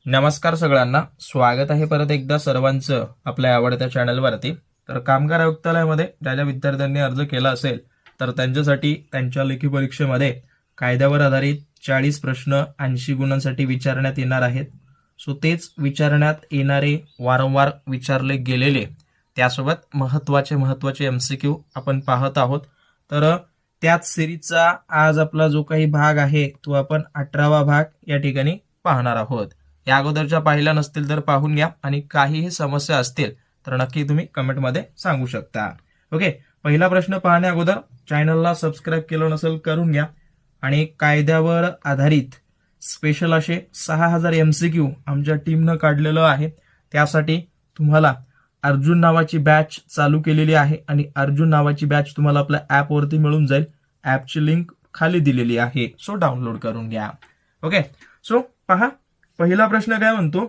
नमस्कार सगळ्यांना, स्वागत आहे परत एकदा सर्वांचं आपल्या आवडत्या चॅनलवरती। तर कामगार आयुक्तालयामध्ये ज्या ज्या विद्यार्थ्यांनी अर्ज केला असेल तर त्यांच्यासाठी त्यांच्या लेखी परीक्षेमध्ये कायद्यावर आधारित 40 प्रश्न 80 गुणांसाठी विचारण्यात येणार आहेत। सो तेच विचारण्यात येणारे, वारंवार विचारले गेलेले, त्यासोबत महत्त्वाचे एमसीक्यू आपण पाहत आहोत। तर त्याच सिरीजचा आज आपला जो काही भाग आहे तो आपण 18वा भाग या ठिकाणी पाहणार आहोत। या अगोदरच्या पाहिल्या नसतील तर पाहून घ्या आणि काहीही समस्या असतील तर नक्की तुम्ही कमेंटमध्ये सांगू शकता। ओके, पहिला प्रश्न पाहण्या अगोदर चॅनलला सबस्क्राईब केलं नसेल करून घ्या आणि कायद्यावर आधारित स्पेशल असे 6000 एमसीक्यू आमच्या टीमनं काढलेलं आहे। त्यासाठी तुम्हाला अर्जुन नावाची बॅच चालू केलेली आहे आणि अर्जुन नावाची बॅच तुम्हाला आपल्या ॲपवरती मिळून जाईल। ॲपची लिंक खाली दिलेली आहे, सो डाउनलोड करून घ्या। ओके, सो पहा, पहिला प्रश्न काय म्हणतो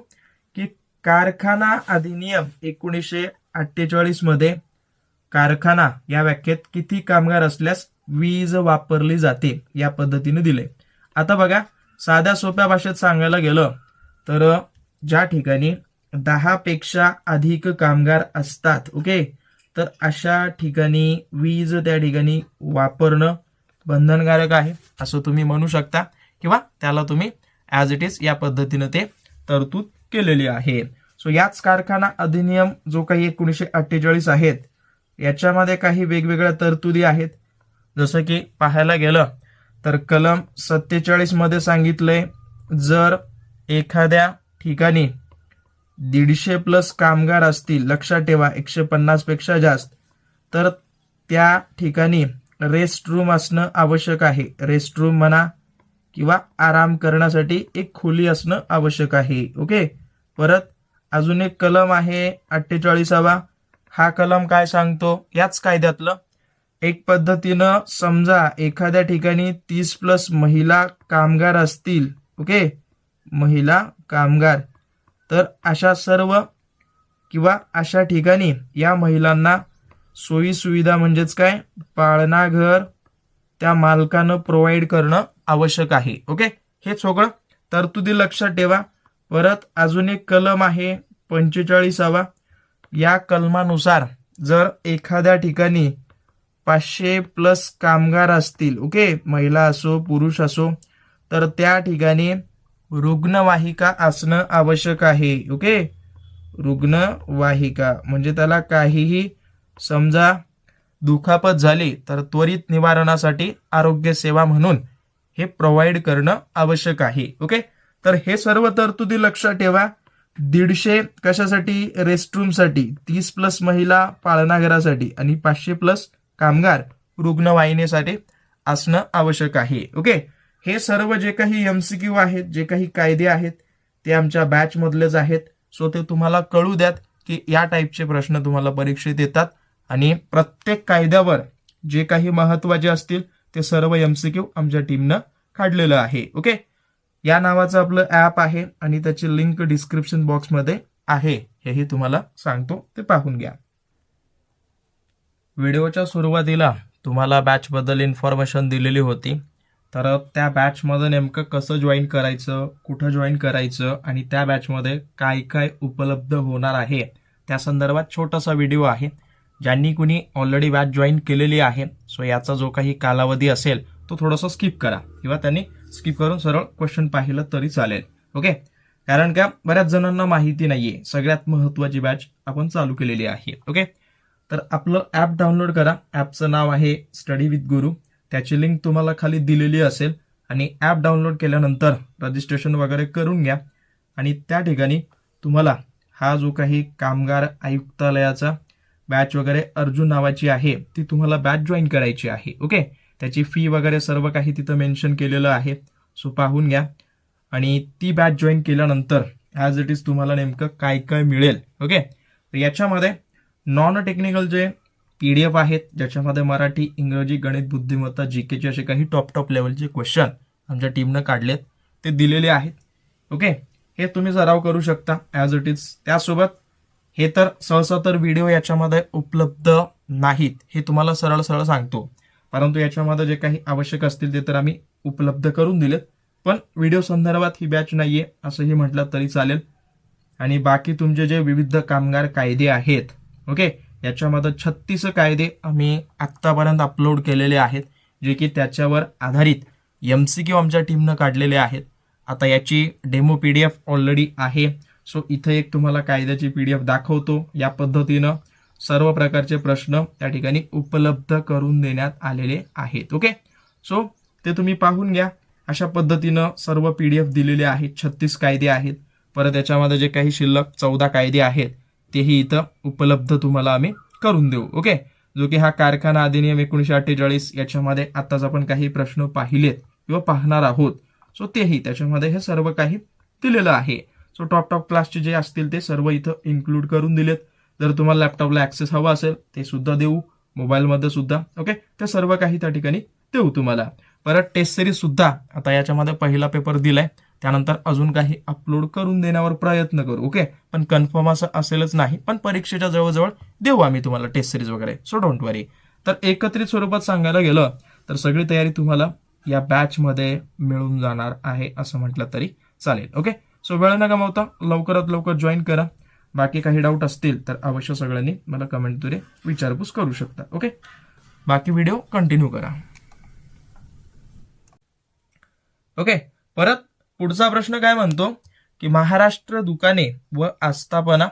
की कारखाना अधिनियम 1948 मध्ये कारखाना या व्याख्येत किती कामगार असल्यास वीज वापरली जाते या पद्धतीने दिले। आता बघा, साध्या सोप्या भाषेत सांगायला गेलं तर ज्या ठिकाणी 10 पेक्षा अधिक कामगार असतात, ओके, तर अशा ठिकाणी वीज त्या ठिकाणी वापरणं बंधनकारक आहे असं तुम्ही म्हणू शकता, किंवा त्याला तुम्ही ॲज इट इज या पद्धतीने ते तरतूद केलेली आहे। सो याच कारखाना अधिनियम जो काही 1948 आहेत याच्यामध्ये काही वेगवेगळ्या तरतुदी आहेत। जसं की पाहायला गेलं तर कलम 47 मध्ये सांगितलंय, जर एखाद्या ठिकाणी 150+ कामगार असतील, लक्षात ठेवा 150 पेक्षा जास्त, तर त्या ठिकाणी रेस्ट रूम असणं आवश्यक आहे। रेस्ट रूम म्हणा किंवा आराम करण्यासाठी एक खोली असणं आवश्यक आहे। ओके, परत अजून एक कलम आहे 48वा। हा कलम काय सांगतो, याच कायद्यातलं, एक पद्धतीनं समजा एखाद्या ठिकाणी 30+ महिला कामगार असतील, ओके, महिला कामगार, तर अशा सर्व किंवा अशा ठिकाणी या महिलांना सोयी सुविधा म्हणजेच काय, पाळणाघर त्या मालकानं प्रोव्हाइड करणं आवश्यक आहे। ओके, हे सगळं तरतुदी लक्षात ठेवा। परत अजून एक कलम आहे 45वा। या कलमानुसार जर एखाद्या ठिकाणी 500+ कामगार असतील, ओके, महिला असो पुरुष असो, तर त्या ठिकाणी रुग्णवाहिका असणं आवश्यक आहे। ओके, रुग्णवाहिका म्हणजे त्याला काहीही समजा दुखापत झाली तर त्वरित निवारणासाठी आरोग्य सेवा म्हणून हे प्रोव्हाइड करणं आवश्यक आहे। ओके, तर हे सर्व तरतुदी लक्षात ठेवा। 150 कशासाठी, रेस्टरूमसाठी, 30+ महिला पाळणाघरासाठी आणि 500+ कामगार रुग्णवाहिकेसाठी असणं आवश्यक आहे। ओके, हे सर्व जे काही एमसीक्यू आहेत, जे काही कायदे आहेत ते आमच्या बॅच मधलेच आहेत। सो ते तुम्हाला कळू द्यात की या टाईपचे प्रश्न तुम्हाला परीक्षेत येतात आणि प्रत्येक कायद्यावर जे काही महत्त्वाचे असतील ते सर्व एमसीक्यू आमच्या टीमनं काढलेलं आहे। ओके, या नावाचं आपलं ॲप आहे आणि त्याची लिंक डिस्क्रिप्शन बॉक्समध्ये आहे, हेही तुम्हाला सांगतो, ते पाहून घ्या। व्हिडिओच्या सुरुवातीला तुम्हाला बॅचबद्दल इन्फॉर्मेशन दिलेली होती, तर त्या बॅचमध्ये नेमकं कसं जॉईन करायचं, कुठं जॉईन करायचं आणि त्या बॅचमध्ये काय काय उपलब्ध होणार आहे त्या संदर्भात छोटासा व्हिडिओ आहे। ज्यांनी कुणी ऑलरेडी बॅच जॉईन केलेली आहे, सो याचा जो काही कालावधी असेल तो थोडासा स्किप करा, किंवा त्यांनी स्किप करून सरळ क्वेश्चन पाहिलं तरी चालेल। ओके, कारण का बऱ्याच जणांना माहिती नाहीये सगळ्यात महत्त्वाची बॅच आपण चालू केलेली आहे। ओके, तर आपलं ॲप डाउनलोड करा। ॲपचं नाव आहे स्टडी विथ गुरु, त्याची लिंक तुम्हाला खाली दिलेली असेल आणि ॲप डाउनलोड केल्यानंतर रजिस्ट्रेशन वगैरे करून घ्या आणि त्या ठिकाणी तुम्हाला हा जो काही कामगार आयुक्तालयाचा बॅच वगैरे अर्जुन नावाची आहे ती तुम्हाला बॅच जॉईन करायची आहे। ओके, त्याची फी वगैरे सर्व काही तिथं मेन्शन केलेलं आहे, सो पाहून घ्या। आणि ती बॅच जॉईन केल्यानंतर ॲज इट इज तुम्हाला नेमकं काय काय मिळेल। ओके, तर याच्यामध्ये नॉन टेक्निकल जे PDF आहेत, ज्याच्यामध्ये मराठी, इंग्रजी, गणित, बुद्धिमत्ता, जीकेचे असे काही टॉप लेवलचे क्वेश्चन आमच्या टीमनं काढलेत, ते दिलेले आहेत। ओके, हे तुम्ही सराव करू शकता ॲज इट इज। त्यासोबत हे तर सहसा तर व्हिडिओ याच्यामध्ये उपलब्ध नाहीत, हे तुम्हाला सरळ सरळ सांगतो, परंतु याच्यामध्ये जे काही आवश्यक असतील ते तर आम्ही उपलब्ध करून दिलेत। पण व्हिडिओ संदर्भात ही बॅच नाहीये असंही म्हटलं तरी चालेल. आणि बाकी तुमचे जे विविध कामगार कायदे आहेत, ओके, याच्यामध्ये 36 कायदे आम्ही आत्तापर्यंत अपलोड केलेले आहेत, जे की त्याच्यावर आधारित MCQ आमच्या टीमनं काढलेले आहेत. आता याची डेमो PDF ऑलरेडी आहे. सो इथं एक तुम्हाला कायद्याची PDF दाखवतो. या पद्धतीनं सर्व प्रकारचे प्रश्न त्या ठिकाणी उपलब्ध करून देण्यात आलेले आहेत. ओके, सो ते तुम्ही पाहून घ्या. अशा पद्धतीनं सर्व PDF दिलेले आहेत. 36 कायदे आहेत. परत याच्यामध्ये जे काही शिल्लक 14 कायदे आहेत तेही इथं उपलब्ध तुम्हाला आम्ही करून देऊ. ओके, जो की हा कारखाना अधिनियम 1948 याच्यामध्ये आताच आपण काही प्रश्न पाहिलेत किंवा पाहणार आहोत. सो तेही त्याच्यामध्ये हे सर्व काही दिलेलं आहे. सो टॉप क्लासचे जे असतील ते सर्व इथं इन्क्लूड करून दिलेत. जर तुम्हाला लॅपटॉपला ऍक्सेस हवा असेल ते सुद्धा देऊ, मोबाईलमध्ये सुद्धा. ओके, ते सर्व काही त्या ठिकाणी देऊ तुम्हाला. परत टेस्ट सिरीज सुद्धा आता याच्यामध्ये पहिला पेपर दिलाय, त्यानंतर अजून काही अपलोड करून देण्यावर प्रयत्न करू. ओके, पण कन्फर्म असं असेलच नाही, पण परीक्षेच्या जवळजवळ देऊ आम्ही तुम्हाला टेस्ट सिरीज वगैरे. सो डोंट वरी. तर एकत्रित स्वरूपात सांगायला गेलं तर सगळी तयारी तुम्हाला या बॅचमध्ये मिळून जाणार आहे असं म्हटलं तरी चालेल. ओके, सो वेळ न गमावता लवकरात लवकर जॉईन करा. बाकी काही डाऊट असतील तर अवश्य सगळ्यांनी मला कमेंटद्वारे विचारपूस करू शकता. ओके, बाकी व्हिडिओ कंटिन्यू करा. ओके, परत पुढचा प्रश्न काय म्हणतो की महाराष्ट्र दुकाने व आस्थापना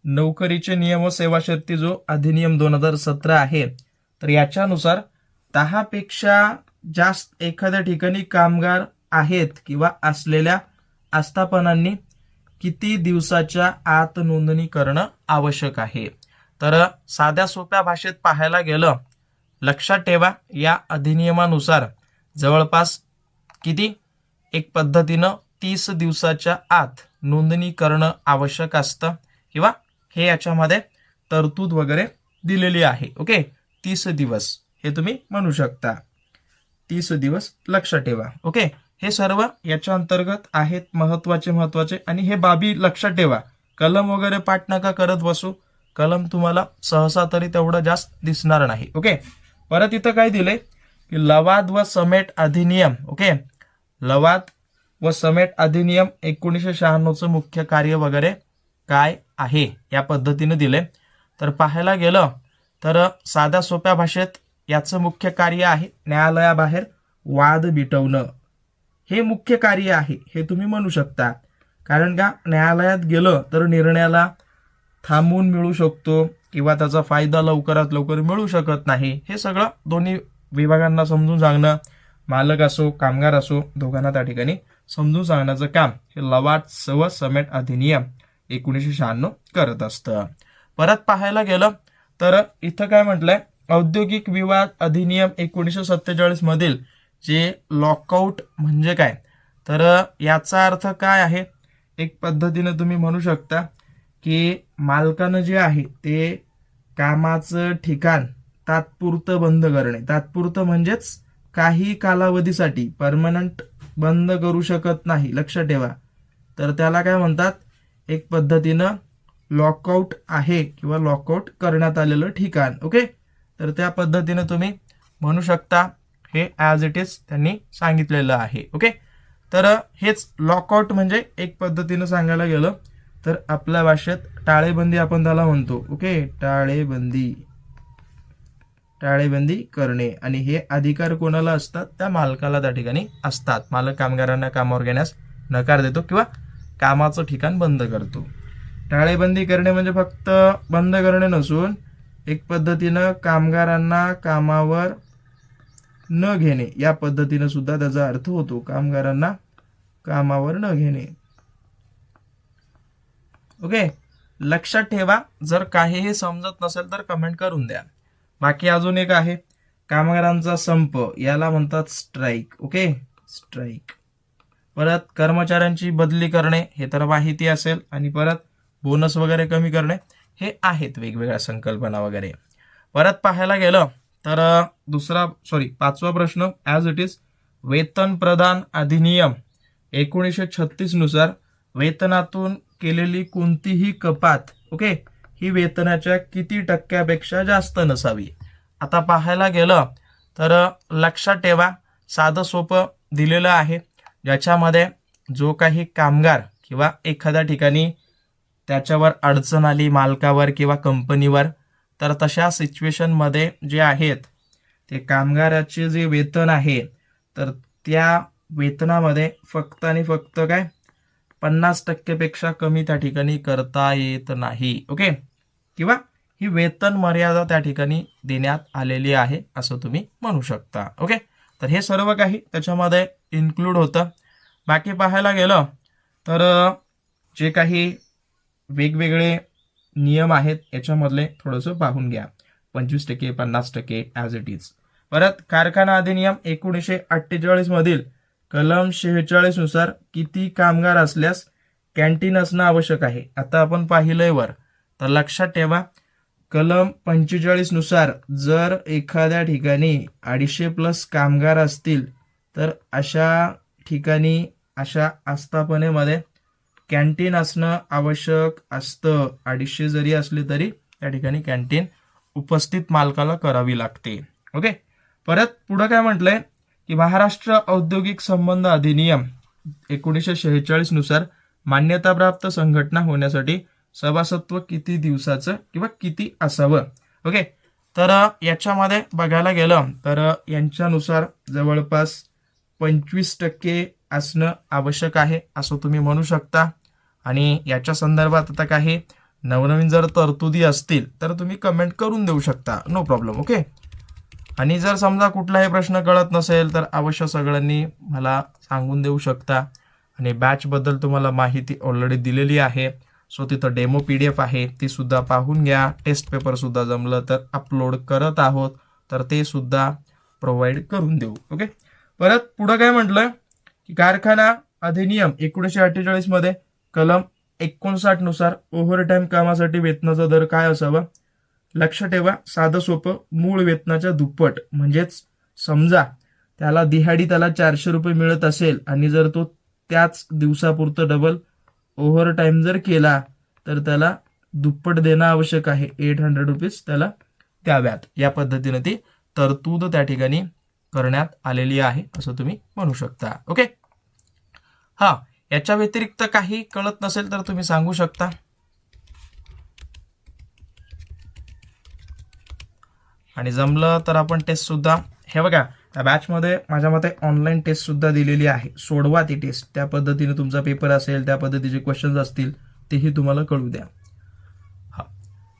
नोकरीचे नियम व सेवा शर्ती जो अधिनियम 2017 आहे, तर याच्यानुसार 10 पेक्षा जास्त एखाद्या ठिकाणी कामगार आहेत किंवा असलेल्या आस्थापनांनी किती दिवसाच्या आत नोंदणी करणं आवश्यक आहे. तर साध्या सोप्या भाषेत पाहायला गेलं, लक्षात ठेवा या अधिनियमानुसार जवळपास किती एक पद्धतीनं 30 दिवसाच्या आत नोंदणी करणं आवश्यक असतं किंवा हे याच्यामध्ये तरतूद वगैरे दिलेली आहे. ओके, 30 दिवस हे तुम्ही म्हणू शकता. 30 दिवस लक्षात ठेवा. ओके, हे सर्व याच्या अंतर्गत आहेत. महत्वाचे आणि हे बाबी लक्षात ठेवा. कलम वगैरे पाठ नका करत बसू. कलम तुम्हाला सहसा तरी तेवढं जास्त दिसणार नाही. ओके, परत इथं काय दिलंय की लवाद व समेट अधिनियम. ओके, लवाद व समेट अधिनियम 1996चं मुख्य कार्य वगैरे काय आहे या पद्धतीने दिले. तर पाहायला गेलं तर साध्या सोप्या भाषेत याचं मुख्य कार्य आहे न्यायालयाबाहेर वाद मिटवणं. हे मुख्य कार्य आहे हे तुम्ही म्हणू शकता. कारण का न्यायालयात गेलं तर निर्णयाला थांबून मिळू शकतो किंवा त्याचा फायदा लवकरात लवकर मिळू शकत नाही. हे सगळं दोन्ही विभागांना समजून सांगणं, मालक असो कामगार असो दोघांना त्या ठिकाणी समजून सांगण्याचं काम हे लवाद व समेट अधिनियम 1996 करत असतं. परत पाहायला गेलं तर इथं काय म्हटलंय, औद्योगिक विवाद अधिनियम 1947 मधील जे लॉकआउट म्हणजे काय, तर याचा अर्थ काय आहे, एक पद्धतीने तुम्ही म्हणू शकता की मालकानं जे आहे ते कामाचं ठिकाण तात्पुरतं बंद करणे. तात्पुरतं म्हणजेच काही कालावधीसाठी परमनंट बंद करू शकत नाही. लक्षात ठेवा. तर त्याला काय म्हणतात, एक पद्धतीनं लॉकआउट आहे किंवा लॉकआउट करण्यात आलेलं ठिकाण. ओके, तर त्या पद्धतीनं तुम्ही म्हणू शकता. हे ॲज इट इज त्यांनी सांगितलेलं आहे. ओके, तर हेच लॉकआउट म्हणजे एक पद्धतीनं सांगायला गेलं तर आपल्या भाषेत टाळेबंदी आपण त्याला म्हणतो. ओके, टाळेबंदी करणे. आणि हे अधिकार कोणाला असतात, त्या मालकाला त्या ठिकाणी असतात. मालक कामगारांना कामावर घेण्यास नकार देतो किंवा कामाचं ठिकाण बंद करतो. टाळेबंदी करणे म्हणजे फक्त बंद करणे नसून एक पद्धतीनं कामगारांना कामावर न घेणे या पद्धतीनं सुद्धा त्याचा अर्थ होतो. कामगारांना कामावर न घेणे. ओके, लक्षात ठेवा. जर काहीही समजत नसेल तर कमेंट करून द्या. बाकी अजून एक आहे कामगारांचा संप, याला म्हणतात स्ट्राईक. Okay, strike. परत कर्मचाऱ्यांची बदली करणे हे तर माहिती असेल. आणि परत बोनस वगैरे कमी करणे हे आहेत वेगवेगळ्या संकल्पना वगैरे. परत पाहायला गेलं तर पाचवा प्रश्न ॲज इट इज वेतन प्रदान अधिनियम 1936 नुसार वेतनातून केलेली कोणतीही कपात, ओके, ही वेतनाच्या किती टक्क्यापेक्षा जास्त नसावी. आता पाहायला गेलं तर लक्षात ठेवा, साधं सोपं दिलेलं आहे. ज्याच्यामध्ये जो काही कामगार किंवा एखाद्या ठिकाणी त्याच्यावर अडचण आली मालकावर किंवा कंपनीवर, तर तशा सिच्युएशनमध्ये जे आहेत ते कामगाराचे जे वेतन आहे तर त्या वेतनामध्ये फक्त आणि फक्त काय 50% पेक्षा कमी त्या ठिकाणी करता येत नाही. ओके, किंवा ही वेतन मर्यादा त्या ठिकाणी देण्यात आलेली आहे असं तुम्ही म्हणू शकता. ओके, तर हे सर्व काही त्याच्यामध्ये इन्क्लूड होतं. बाकी पाहायला गेलं तर जे काही वेगवेगळे नियम आहेत याच्यामधले थोडंसं पाहून घ्या. 25%, 50% ॲज इट इज. परत कारखाना अधिनियम 1948 मधील कलम 46 नुसार किती कामगार असल्यास कॅन्टीन असणं आवश्यक आहे. आता आपण पाहिलंय वर, तर लक्षात ठेवा कलम 45 नुसार जर एखाद्या ठिकाणी 250+ कामगार असतील तर अशा ठिकाणी अशा आस्थापनेमध्ये कॅन्टीन असणं आवश्यक असतं. 250 जरी असले तरी त्या ठिकाणी कॅन्टीन उपस्थित मालकाला करावी लागते. ओके, परत पुढं काय म्हटलंय की महाराष्ट्र औद्योगिक संबंध अधिनियम 1946 नुसार मान्यताप्राप्त संघटना होण्यासाठी सभासत्व किती दिवसाचं किंवा किती असावं. ओके, तर याच्यामध्ये बघायला गेलं तर यांच्यानुसार जवळपास 25% असणं आवश्यक आहे असं तुम्ही म्हणू शकता. आणि याच्या संदर्भात आता काही नवनवीन जर तरतुदी असतील तर तुम्ही कमेंट करून देऊ शकता, नो प्रॉब्लेम. ओके, आणि जर समजा कुठलाही प्रश्न कळत नसेल तर अवश्य सगळ्यांनी मला सांगून देऊ शकता. आणि बॅचबद्दल तुम्हाला माहिती ऑलरेडी दिलेली आहे, सो तिथं डेमो PDF आहे ती सुद्धा पाहून घ्या. टेस्ट पेपर सुद्धा जमलं तर अपलोड करत आहोत, तर ते सुद्धा प्रोव्हाइड करून देऊ. ओके, परत पुढं काय म्हटलं की कारखाना अधिनियम 1948 मध्ये कलम 59 नुसार ओव्हरटाईम कामासाठी वेतनाचा दर काय असावा. लक्ष ठेवा, साधं सोपं, मूळ वेतनाच्या दुप्पट. म्हणजेच समजा त्याला दिहाडी त्याला 400 रुपये मिळत असेल आणि जर तो त्याच दिवसापुरतं डबल ओव्हरटाईम जर केला तर त्याला दुप्पट देणं आवश्यक आहे. 800 रुपीज त्याला द्याव्यात. या पद्धतीने ती तरतूद त्या ठिकाणी करण्यात आलेली आहे असं तुम्ही म्हणू शकता. ओके, हा, याच्या व्यतिरिक्त काही कळत नसेल तर तुम्ही सांगू शकता. आणि जमलं तर आपण टेस्ट सुद्धा, हे बघा त्या बॅचमध्ये माझ्या मते ऑनलाईन टेस्ट सुद्धा दिलेली आहे, सोडवा ती टेस्ट. त्या पद्धतीने तुमचा पेपर असेल, त्या पद्धतीचे क्वेश्चन्स असतील तेही तुम्हाला कळू द्या. हा,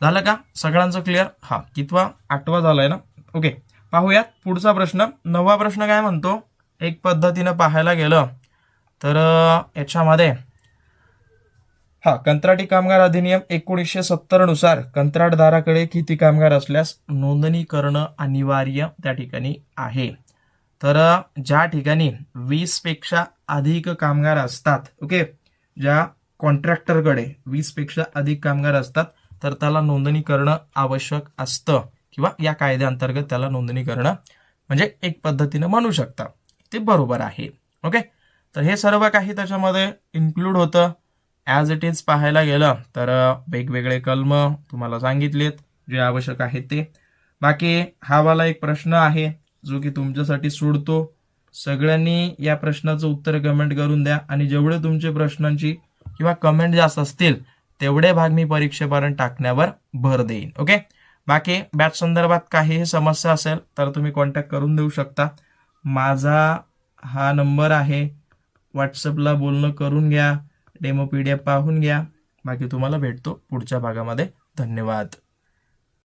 झालं का सगळ्यांचं क्लिअर. हा, कितवा 8वा झालाय ना. ओके, पाहूयात पुढचा प्रश्न. 9वा प्रश्न काय म्हणतो, एक पद्धतीनं पाहायला गेलं तर याच्यामध्ये कंत्राटी कामगार अधिनियम 1970 नुसार कंत्राटदाराकडे किती कामगार असल्यास नोंदणी करणं अनिवार्य त्या ठिकाणी आहे. तर ज्या ठिकाणी 20 पेक्षा अधिक कामगार असतात, ओके, ज्या कॉन्ट्रॅक्टरकडे 20 पेक्षा अधिक कामगार असतात तर त्याला नोंदणी करणं आवश्यक असतं, किंवा या कायद्याअंतर्गत त्याला नोंदणी करणं म्हणजे एक पद्धतीनं म्हणू शकता ते बरोबर आहे. ओके, तर हे सर्व काही त्याच्यामध्ये इन्क्लूड होतं. ॲज इट इज पाहायला गेलं तर वेगवेगळे कलम तुम्हाला सांगितलेत जे आवश्यक आहे ते. बाकी हा वाला एक प्रश्न आहे जो की तुमच्यासाठी सोडतो. सगळ्यांनी या प्रश्नाचं उत्तर कमेंट करून द्या आणि जेवढे तुमचे प्रश्नांची किंवा कमेंट जास्त असतील तेवढे भाग मी परीक्षेपर्यंत टाकण्यावर भर देईन. ओके, बाकी बॅच संदर्भात काहीही समस्या असेल तर तुम्ही कॉन्टॅक्ट करून देऊ शकता. माझा हा नंबर आहे, व्हॉट्सअपला बोलणं करून घ्या, डेमो PDF पाहून घ्या. बाकी तुम्हाला भेटतो पुढच्या भागामध्ये. धन्यवाद.